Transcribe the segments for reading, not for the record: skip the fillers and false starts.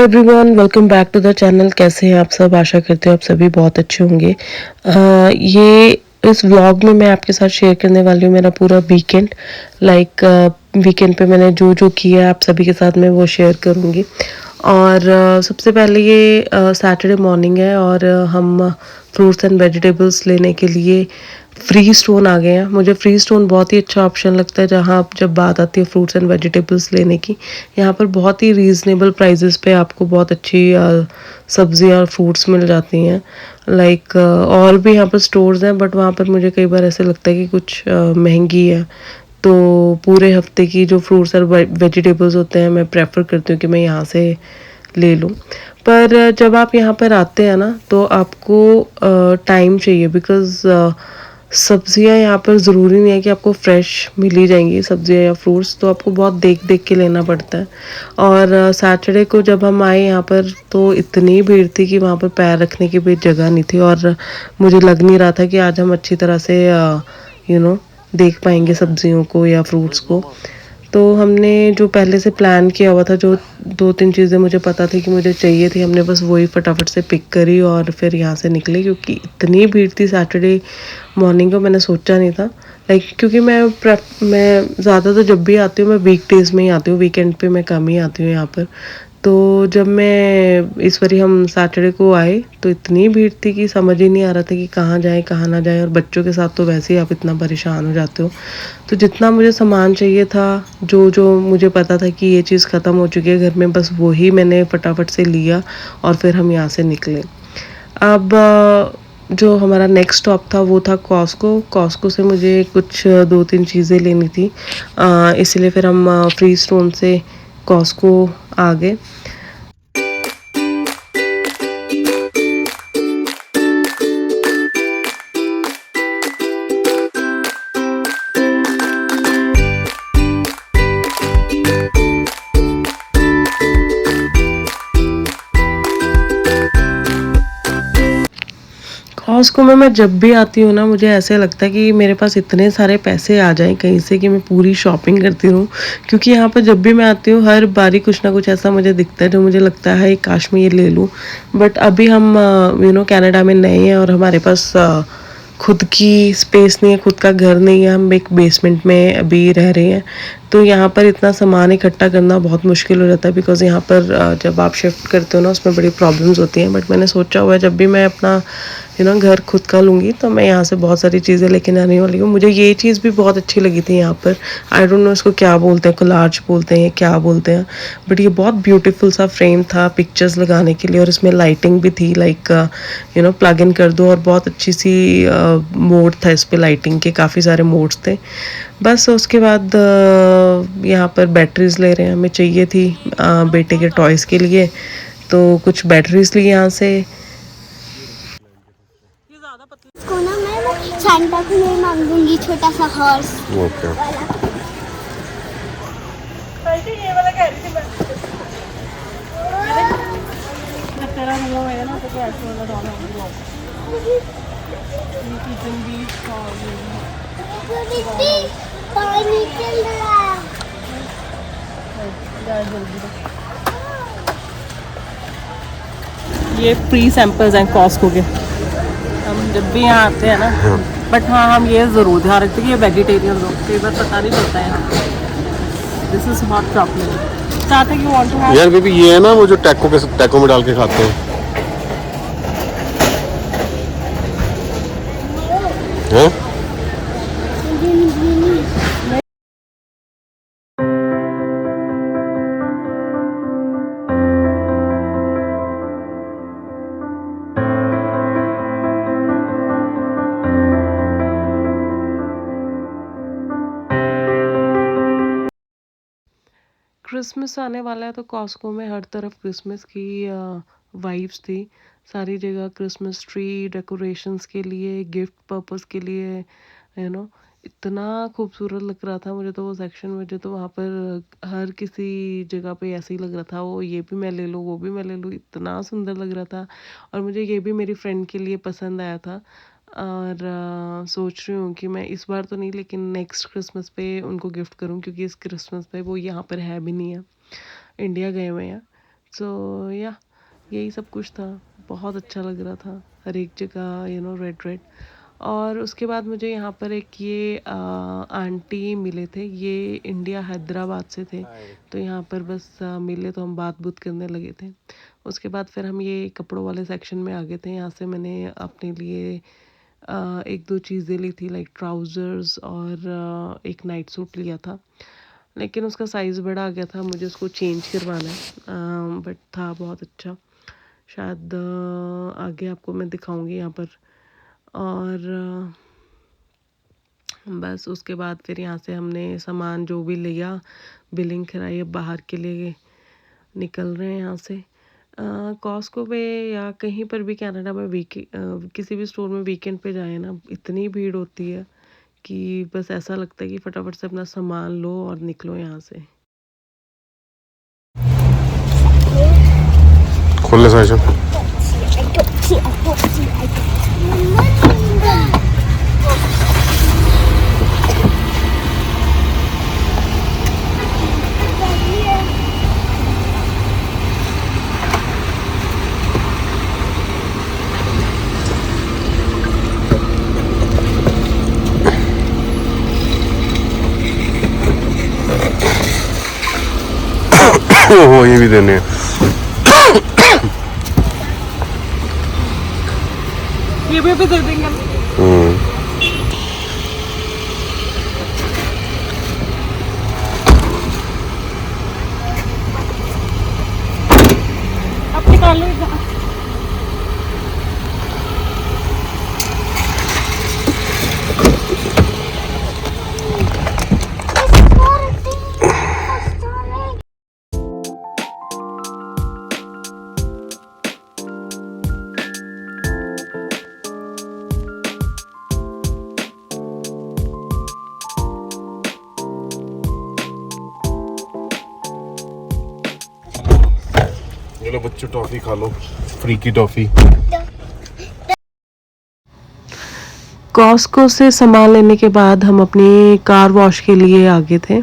Everyone, welcome back to the channel. कैसे हैं आप सब? आशा करते हो आप सभी बहुत अच्छे होंगे। ये इस व्लॉग में मैं आपके साथ शेयर करने वाली हूँ मेरा पूरा वीकेंड। वीकेंड पे मैंने जो जो किया आप सभी के साथ मैं वो शेयर करूँगी। और सबसे पहले ये सैटरडे मॉर्निंग है और हम फ्रूट्स एंड वेजिटेबल्स लेने के लिए फ्री स्टोन आ गए हैं। मुझे फ्री स्टोन बहुत ही अच्छा ऑप्शन लगता है जहाँ आप जब बात आती है फ्रूट्स एंड वेजिटेबल्स लेने की। यहाँ पर बहुत ही रीज़नेबल प्राइजेस पे आपको बहुत अच्छी सब्ज़ी और फ्रूट्स मिल जाती हैं। और भी यहाँ पर स्टोर्स हैं बट वहाँ पर मुझे कई बार ऐसे लगता है कि कुछ महंगी है। तो पूरे हफ्ते की जो फ्रूट्स और वेजिटेबल्स होते हैं मैं प्रेफर करती हूँ कि मैं यहाँ से ले लूँ। पर जब आप यहाँ पर आते हैं ना तो आपको टाइम चाहिए बिकॉज़ सब्जियां यहाँ पर ज़रूरी नहीं है कि आपको फ्रेश मिल ही जाएंगी सब्जियां या फ्रूट्स, तो आपको बहुत देख देख के लेना पड़ता है। और सैटरडे को जब हम आए यहाँ पर तो इतनी भीड़ थी कि वहाँ पर पैर रखने की भी जगह नहीं थी और मुझे लग नहीं रहा था कि आज हम अच्छी तरह से यू नो देख पाएंगे सब्जियों को या फ्रूट्स को। तो हमने जो पहले से प्लान किया हुआ था, जो 2-3 चीज़ें मुझे पता थी कि मुझे चाहिए थी, हमने बस वही फटाफट से पिक करी और फिर यहाँ से निकले क्योंकि इतनी भीड़ थी सैटरडे मॉर्निंग को। मैंने सोचा नहीं था क्योंकि मैं ज़्यादातर जब भी आती हूँ मैं वीकडेज़ में ही आती हूँ, वीकेंड पे मैं कम ही आती हूँ यहाँ पर। तो जब मैं इस बारी हम सैटरडे को आए तो इतनी भीड़ थी कि समझ ही नहीं आ रहा था कि कहाँ जाएँ कहाँ ना जाएँ, और बच्चों के साथ तो वैसे ही आप इतना परेशान हो जाते हो। तो जितना मुझे सामान चाहिए था, जो जो मुझे पता था कि ये चीज़ ख़त्म हो चुकी है घर में, बस वही मैंने फटाफट से लिया और फिर हम यहाँ से निकले। अब जो हमारा नेक्स्ट स्टॉप था वो था कॉस्को। कॉस्को से मुझे कुछ 2-3 चीज़ें लेनी थी, इसलिए फिर हम फ्री स्टोन से कॉस्को आ गए। कॉस्को में मैं जब भी आती हूँ ना मुझे ऐसे लगता है कि मेरे पास इतने सारे पैसे आ जाएं कहीं से कि मैं पूरी शॉपिंग करती रहूँ। क्योंकि यहाँ पर जब भी मैं आती हूँ हर बारी कुछ ना कुछ ऐसा मुझे दिखता है जो मुझे लगता है काश मैं ये ले लूँ। बट अभी हम कनाडा में नए हैं और हमारे पास खुद की स्पेस नहीं है, खुद का घर नहीं है। हम एक बेसमेंट में अभी रह रहे हैं तो यहाँ पर इतना सामान इकट्ठा करना बहुत मुश्किल हो जाता है बिकॉज़ यहाँ पर जब आप शिफ्ट करते हो ना उसमें बड़ी प्रॉब्लम्स होती हैं। बट मैंने सोचा हुआ है जब भी मैं अपना घर खुद का लूँगी तो मैं यहाँ से बहुत सारी चीज़ें लेके आने वाली हूँ। मुझे ये चीज़ भी बहुत अच्छी लगी थी यहाँ पर। आई डोंट नो इसको क्या बोलते हैं, कोलाज बोलते हैं या क्या बोलते हैं, बट ये बहुत ब्यूटीफुल सा फ्रेम था पिक्चर्स लगाने के लिए और इसमें लाइटिंग भी थी। प्लग इन कर दो और बहुत अच्छी सी मोड था इस पर, लाइटिंग के काफ़ी सारे मोड्स थे। बस उसके बाद यहाँ पर बैटरीज ले रहे हैं, हमें चाहिए थी बेटे के टॉयज़ के लिए, तो कुछ बैटरीज ली यहाँ से। इसको ना मैं वो सैंटा के लिए मांगूंगी छोटा सा हॉर्स। ओके। ये वाला कह रही थी मैं। तेरा मतलब है ना तो ऐसे वाला डाला होगा। ये किचन भी पानी चल रहा ये फ्री सैंपल्स हैं कॉस्को के। हम जब भी यहाँ आते हैं ना, बट हाँ हम ये ज़रूर ध्यान रखते हैं कि ये वेजिटेरियन लोग, कई बार पता नहीं चलता है। This is hot chocolate. चाहते कि वांट टू हैव। यार बेबी ये है ना वो जो टैको में डाल के खाते हैं, हैं? क्रिसमस आने वाला है तो कॉस्को में हर तरफ क्रिसमस की वाइब्स थी। सारी जगह क्रिसमस ट्री डेकोरेशंस के लिए, गिफ्ट पर्पस के लिए, यू नो इतना खूबसूरत लग रहा था मुझे तो वो सेक्शन। मुझे तो वहाँ पर हर किसी जगह पे ऐसे ही लग रहा था, वो ये भी मैं ले लूँ वो भी मैं ले लूँ, इतना सुंदर लग रहा था। और मुझे ये भी मेरी फ्रेंड के लिए पसंद आया था। और सोच रही हूँ कि मैं इस बार तो नहीं लेकिन नेक्स्ट क्रिसमस पे उनको गिफ्ट करूँ क्योंकि इस क्रिसमस पे वो यहाँ पर है भी नहीं है, इंडिया गए हुए हैं। सो या यही सब कुछ था। बहुत अच्छा लग रहा था हर एक जगह रेड रेड। और उसके बाद मुझे यहाँ पर एक ये आंटी मिले थे, ये इंडिया हैदराबाद से थे। तो यहाँ पर बस मिले तो हम बात बूत करने लगे थे। उसके बाद फिर हम ये कपड़ों वाले सेक्शन में आ गए थे। यहाँ से मैंने अपने लिए एक दो चीज़ें ली थी, लाइक ट्राउज़र्स और एक नाइट सूट लिया था। लेकिन उसका साइज़ बड़ा आ गया था, मुझे उसको चेंज करवाना है। बट था बहुत अच्छा। शायद आगे आपको मैं दिखाऊंगी यहाँ पर। और बस उसके बाद फिर यहाँ से हमने सामान जो भी लिया, बिलिंग कराई, अब बाहर के लिए निकल रहे हैं यहाँ से। कॉस्को पे या कहीं पर भी कनाडा में किसी भी स्टोर में वीकेंड पे जाए ना, इतनी भीड़ होती है कि बस ऐसा लगता है कि फटाफट से अपना सामान लो और निकलो यहाँ से। खोल ले साइज। ओहो ये भी देने हैं। ये भी दे देंगे। अब निकालो इधर। ये लो बच्चों, टॉफी खा लो, फ्री की टॉफी। कॉस्को से सामान लेने के बाद हम अपनी कार वॉश के लिए आगे थे।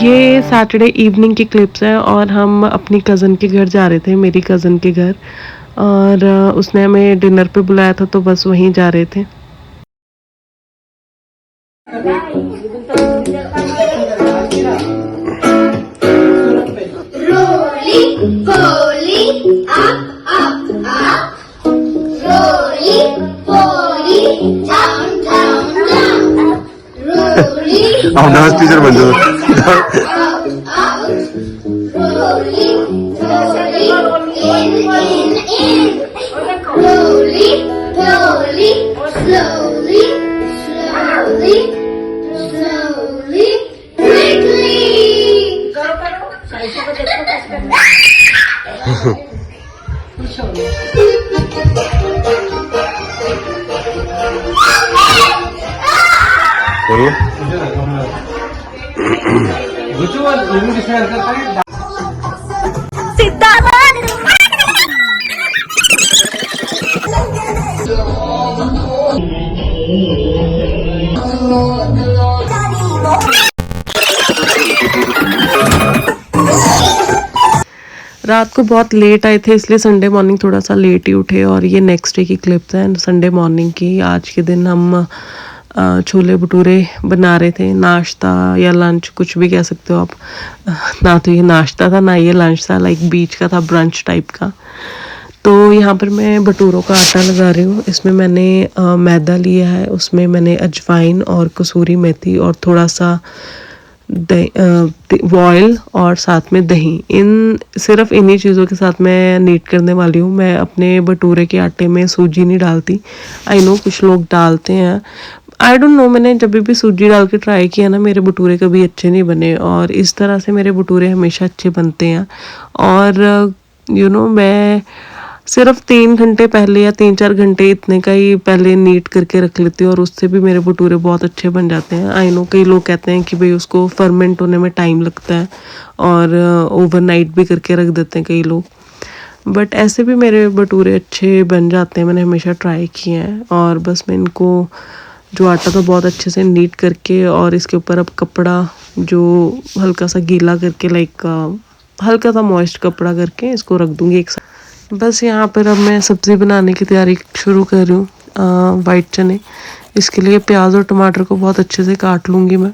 ये सैटरडे इवनिंग की क्लिप्स हैं और हम अपनी कज़न के घर जा रहे थे, मेरी कज़न के घर। और उसने हमें डिनर पे बुलाया था तो बस वहीं जा रहे थे। आप डांस टीचर बन जाओ। रात को बहुत लेट आए थे, इसलिए संडे मॉर्निंग थोड़ा सा लेट ही उठे। और ये नेक्स्ट डे की क्लिप्स हैं संडे मॉर्निंग की। आज के दिन हम छोले भटूरे बना रहे थे, नाश्ता या लंच कुछ भी कह सकते हो आप। ना तो ये नाश्ता था ना ये लंच था, लाइक बीच का था, ब्रंच टाइप का। तो यहाँ पर मैं भटूरों का आटा लगा रही हूँ। इसमें मैंने मैदा लिया है, उसमें मैंने अजवाइन और कसूरी मेथी और थोड़ा सा ऑयल और साथ में दही, सिर्फ इन्हीं चीज़ों के साथ मैं नीट करने वाली हूँ। मैं अपने भटूरे के आटे में सूजी नहीं डालती। आई नो कुछ लोग डालते हैं, आई डोंट नो। मैंने जब भी सूजी डाल के ट्राई किया ना, मेरे भटूरे कभी अच्छे नहीं बने। और इस तरह से मेरे भटूरे हमेशा अच्छे बनते हैं। और मैं सिर्फ 3 घंटे पहले या 3-4 घंटे इतने का ही पहले नीट करके रख लेती हूँ और उससे भी मेरे भटूरे बहुत अच्छे बन जाते हैं। आई नो कई लोग कहते हैं कि भाई उसको फर्मेंट होने में टाइम लगता है और ओवरनाइट भी करके रख देते हैं कई लोग, बट ऐसे भी मेरे भटूरे अच्छे बन जाते हैं। मैंने हमेशा ट्राई किए हैं। और बस मैं इनको जो आटा था बहुत अच्छे से नीट करके और इसके ऊपर अब कपड़ा जो हल्का सा गीला करके लाइक हल्का सा मॉइस्ट कपड़ा करके इसको रख दूँगी एक साथ। बस यहाँ पर अब मैं सब्ज़ी बनाने की तैयारी शुरू कर रही हूँ। वाइट चने, इसके लिए प्याज और टमाटर को बहुत अच्छे से काट लूँगी मैं।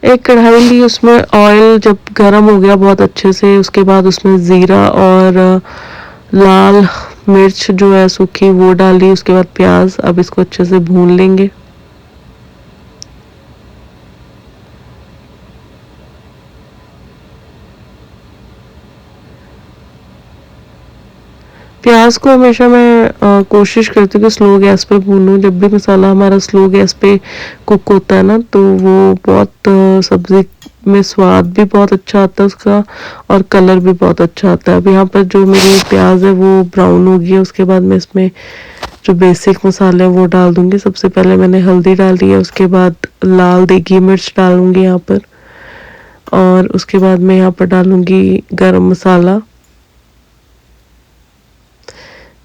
एक कढ़ाई ली, उसमें ऑयल जब गर्म हो गया बहुत अच्छे से, उसके बाद उसमें ज़ीरा और लाल मिर्च जो है सूखी वो डाली, उसके बाद प्याज। अब इसको अच्छे से भून लेंगे। प्याज को हमेशा मैं कोशिश करती हूँ कि स्लो गैस पे भूनूं। जब भी मसाला हमारा स्लो गैस पे कुक होता है ना तो वो बहुत सब्ज़ी में स्वाद भी बहुत अच्छा आता है उसका और कलर भी बहुत अच्छा आता है। अब यहाँ पर जो मेरी प्याज है वो ब्राउन हो गई है। उसके बाद मैं इसमें जो बेसिक मसाले हैं वो डाल दूँगी। सबसे पहले मैंने हल्दी डाल दी है, उसके बाद लाल देगी मिर्च डालूँगी यहाँ पर, और उसके बाद मैं यहाँ पर डालूँगी गरम मसाला।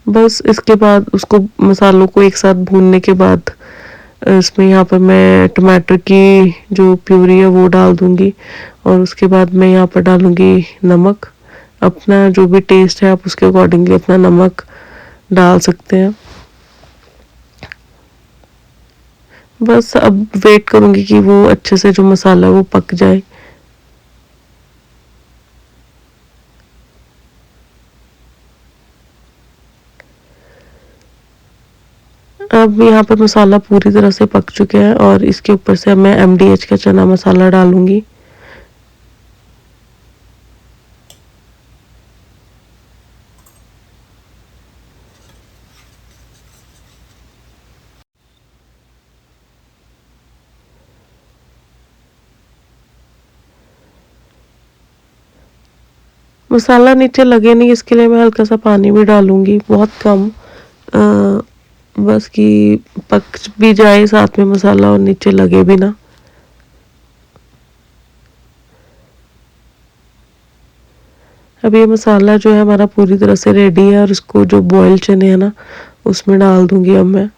बस इसके बाद उसको मसालों को एक साथ भूनने के बाद इसमें यहाँ पर मैं टमाटर की जो प्यूरी है वो डाल दूँगी और उसके बाद मैं यहाँ पर डालूँगी नमक। अपना जो भी टेस्ट है आप उसके अकॉर्डिंगली अपना नमक डाल सकते हैं। बस अब वेट करूँगी कि वो अच्छे से जो मसाला है वो पक जाए। अब यहाँ पर मसाला पूरी तरह से पक चुका है और इसके ऊपर से अब मैं MDH का चना मसाला डालूँगी। मसाला नीचे लगे नहीं इसके लिए मैं हल्का सा पानी भी डालूँगी, बहुत कम, बस कि पक भी जाए साथ में मसाला और नीचे लगे भी ना। अब ये मसाला जो है हमारा पूरी तरह से रेडी है और इसको जो बॉयल चने हैं ना उसमें डाल दूँगी अब मैं।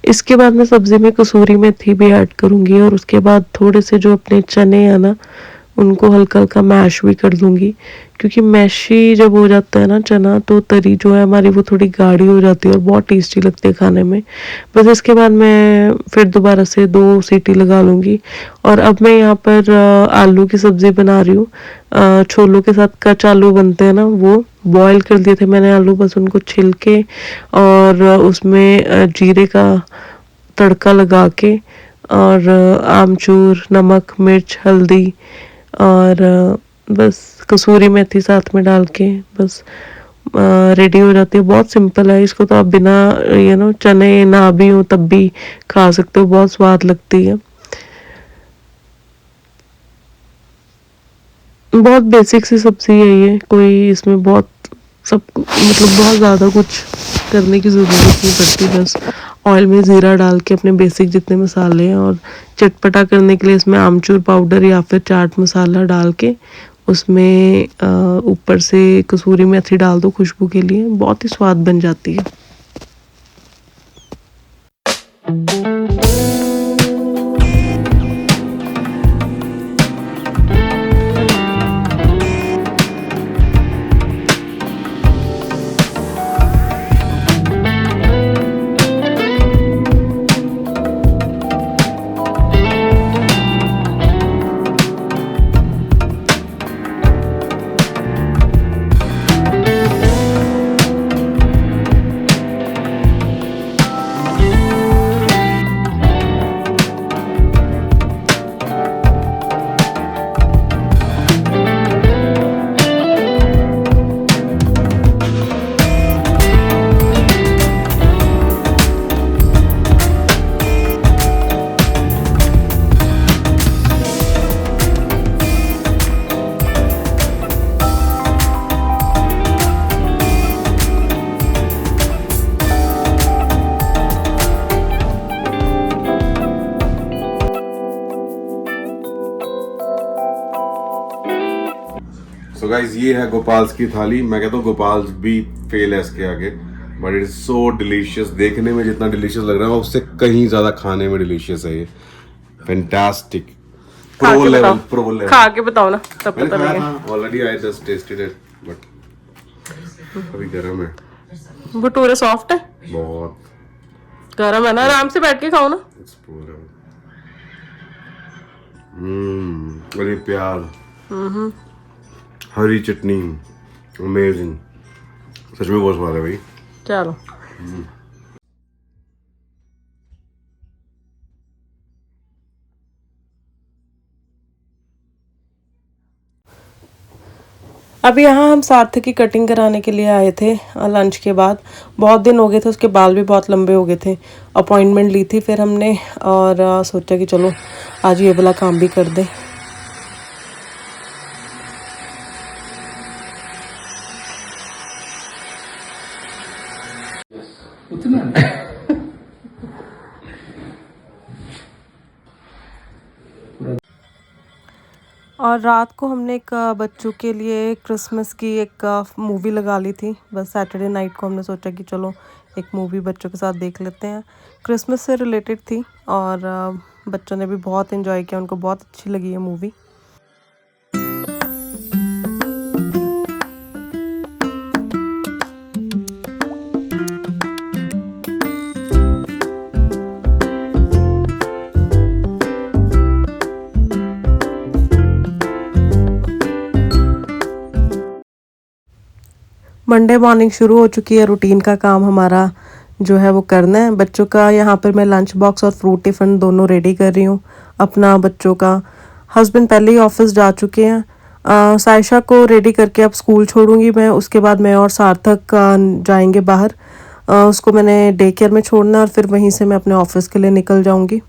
इसके बाद मैं सब्ज़ी में कसूरी मेथी भी ऐड करूँगी और उसके बाद थोड़े से जो अपने चने हैं ना उनको हल्का हल्का मैश भी कर दूँगी, क्योंकि मैशी जब हो जाता है ना चना तो तरी जो है हमारी वो थोड़ी गाढ़ी हो जाती है और बहुत टेस्टी लगती है खाने में। बस इसके बाद मैं फिर दोबारा से 2 सीटी लगा लूँगी। और अब मैं यहाँ पर आलू की सब्ज़ी बना रही हूँ। छोलों के साथ कच आलू बनते हैं ना, वो बॉयल कर दिए थे मैंने आलू, बस उनको छिल के और उसमें जीरे का तड़का लगा के और आमचूर, नमक, मिर्च, हल्दी और बस कसूरी मेथी साथ में डाल के बस रेडी हो जाती है। बहुत सिंपल है, इसको तो आप बिना चने ना भी हो तब भी खा सकते हो, बहुत स्वाद लगती है। बहुत बेसिक सी सब्जी है ये, कोई इसमें बहुत सब मतलब बहुत ज़्यादा कुछ करने की ज़रूरत नहीं पड़ती। बस ऑयल में ज़ीरा डाल के अपने बेसिक जितने मसाले हैं, और चटपटा करने के लिए इसमें आमचूर पाउडर या फिर चाट मसाला डाल के उसमें ऊपर से कसूरी मेथी डाल दो खुशबू के लिए, बहुत ही स्वाद बन जाती है। सो गाइस ये है गोपाल्स की थाली। मैं कहता हूँ गोपाल्स भी फेल है इसके आगे, but it is so delicious. देखने में जितना डिलीशियस लग रहा है उससे कहीं ज्यादा खाने में डिलीशियस है ये। Fantastic, pro level. खा के बताओ ना, तब पता लगेगा। Already I just tested it, but अभी गरम है। भटूरे सॉफ्ट है, बहुत गरम है ना, आराम से बैठ के खाओ ना। अरे प्याज, हरी चटनी, अमेजिंग, सच में बहुत स्वाद है भाई। चलो अभी यहाँ हम सार्थक की कटिंग कराने के लिए आए थे लंच के बाद। बहुत दिन हो गए थे, उसके बाल भी बहुत लंबे हो गए थे। अपॉइंटमेंट ली थी फिर हमने, और सोचा कि चलो आज ये वाला काम भी कर दे। और रात को हमने एक बच्चों के लिए क्रिसमस की एक मूवी लगा ली थी। बस सैटरडे नाइट को हमने सोचा कि चलो एक मूवी बच्चों के साथ देख लेते हैं। क्रिसमस से रिलेटेड थी, और बच्चों ने भी बहुत एंजॉय किया, उनको बहुत अच्छी लगी ये मूवी। मंडे मॉर्निंग शुरू हो चुकी है। रूटीन का काम हमारा जो है वो करना है। बच्चों का यहाँ पर मैं लंच बॉक्स और फ्रूट टिफ़िन दोनों रेडी कर रही हूँ अपना, बच्चों का। हस्बैंड पहले ही ऑफिस जा चुके हैं। सायशा को रेडी करके अब स्कूल छोड़ूंगी मैं, उसके बाद मैं और सार्थक जाएंगे बाहर। उसको मैंने डे केयर में छोड़ना, और फिर वहीं से मैं अपने ऑफिस के लिए निकल जाऊँगी।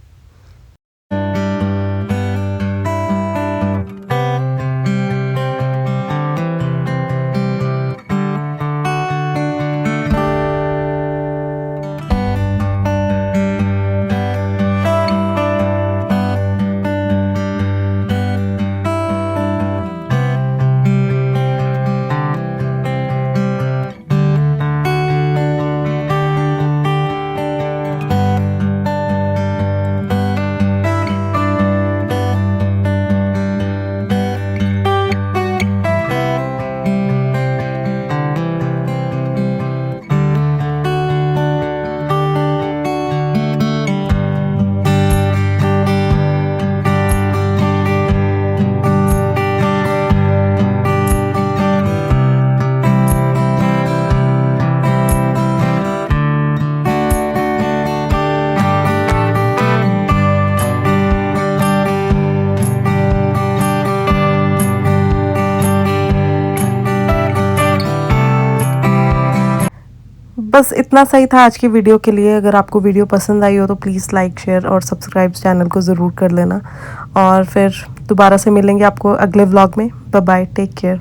बस इतना सही था आज की वीडियो के लिए। अगर आपको वीडियो पसंद आई हो तो प्लीज़ लाइक, शेयर और सब्सक्राइब चैनल को ज़रूर कर लेना। और फिर दोबारा से मिलेंगे आपको अगले व्लॉग में। Bye bye, take care.